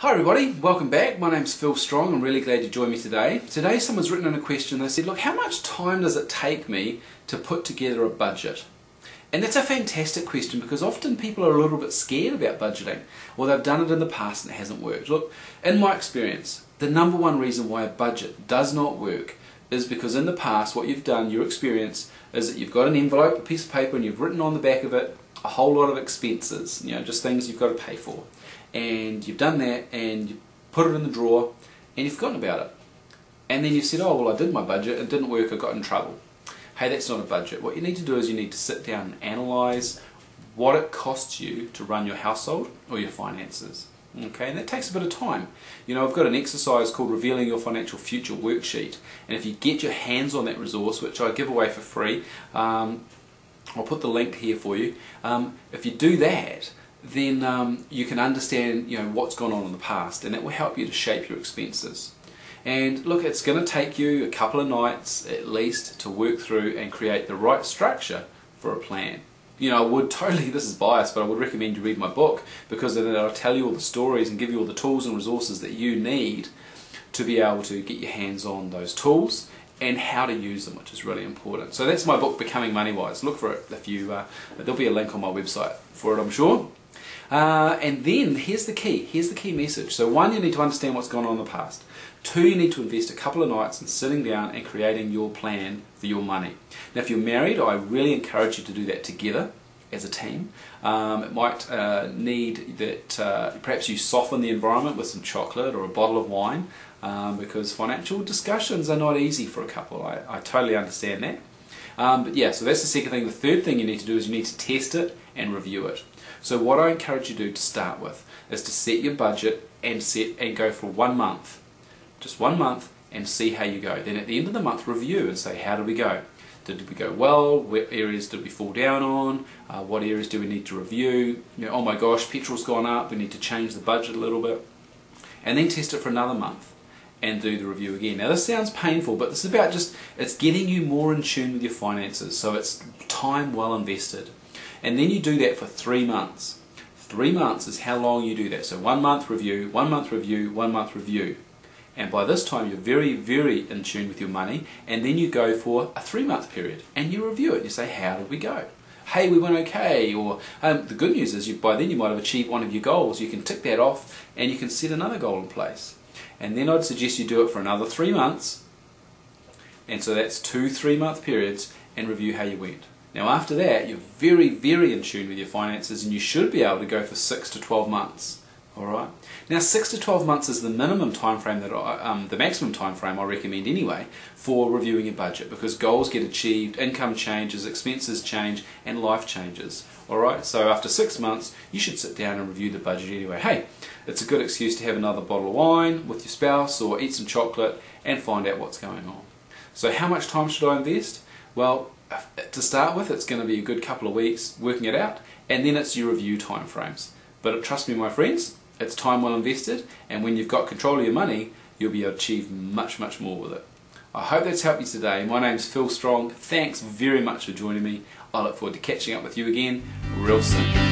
Hi everybody, welcome back. My name's Phil Strong. I'm really glad you joined me today. Today someone's written in a question. They said, look, how much time does it take me to put together a budget? And that's a fantastic question because often people are a little bit scared about budgeting, or they've done it in the past and it hasn't worked. Look, in my experience, the number one reason why a budget does not work is because in the past what you've done, your experience, is that you've got an envelope, a piece of paper, and you've written on the back of it a whole lot of expenses, just things you've got to pay for. And you've done that and you put it in the drawer and you've forgotten about it. And then you said, oh well, I did my budget, it didn't work, I got in trouble. Hey, that's not a budget. What you need to do is you need to sit down and analyse what it costs you to run your household or your finances. Okay, and that takes a bit of time. I've got an exercise called Revealing Your Financial Future worksheet, and if you get your hands on that resource, which I give away for free, I'll put the link here for you. If you do that, then you can understand what's gone on in the past, and that will help you to shape your expenses. And look, it's going to take you a couple of nights at least to work through and create the right structure for a plan. I would totally, this is biased, but I would recommend you read my book, because then I'll tell you all the stories and give you all the tools and resources that you need to be able to get your hands on those tools and how to use them, which is really important. So that's my book, Becoming Money Wise. Look for it if you, there'll be a link on my website for it, I'm sure. And then here's the key message. So one, you need to understand what's gone on in the past. Two, you need to invest a couple of nights in sitting down and creating your plan for your money. Now if you're married, I really encourage you to do that together as a team. It might need that perhaps you soften the environment with some chocolate or a bottle of wine, because financial discussions are not easy for a couple. I totally understand that. But yeah, so that's the second thing. The third thing you need to do is you need to test it and review it. So what I encourage you to do to start with is to set your budget and go for 1 month. Just 1 month, and see how you go. Then at the end of the month, review and say, how did we go? Did we go well? What areas did we fall down on? What areas do we need to review? Oh my gosh, petrol's gone up, we need to change the budget a little bit. And then test it for another month and do the review again. Now this sounds painful, but this is about it's getting you more in tune with your finances, so it's time well invested. And then you do that for 3 months. 3 months is how long you do that. So 1 month review, 1 month review, 1 month review. And by this time you're very, very in tune with your money, and then you go for a 3-month period and you review it. You say, how did we go? Hey, we went okay. Or the good news is by then you might have achieved one of your goals. You can tick that off and you can set another goal in place. And then I'd suggest you do it for another 3 months, and so that's 2 3-month periods, and review how you went. Now after that you're very, very in tune with your finances, and you should be able to go for 6 to 12 months. Alright. Now 6 to 12 months is the minimum time frame that the maximum time frame I recommend anyway for reviewing your budget, because goals get achieved, income changes, expenses change, and life changes. Alright, so after 6 months you should sit down and review the budget anyway. Hey, it's a good excuse to have another bottle of wine with your spouse or eat some chocolate and find out what's going on. So how much time should I invest? Well, to start with, it's going to be a good couple of weeks working it out, and then it's your review time frames. But trust me, my friends, it's time well invested, and when you've got control of your money, you'll be able to achieve much, much more with it. I hope that's helped you today. My name's Phil Strong. Thanks very much for joining me. I look forward to catching up with you again real soon.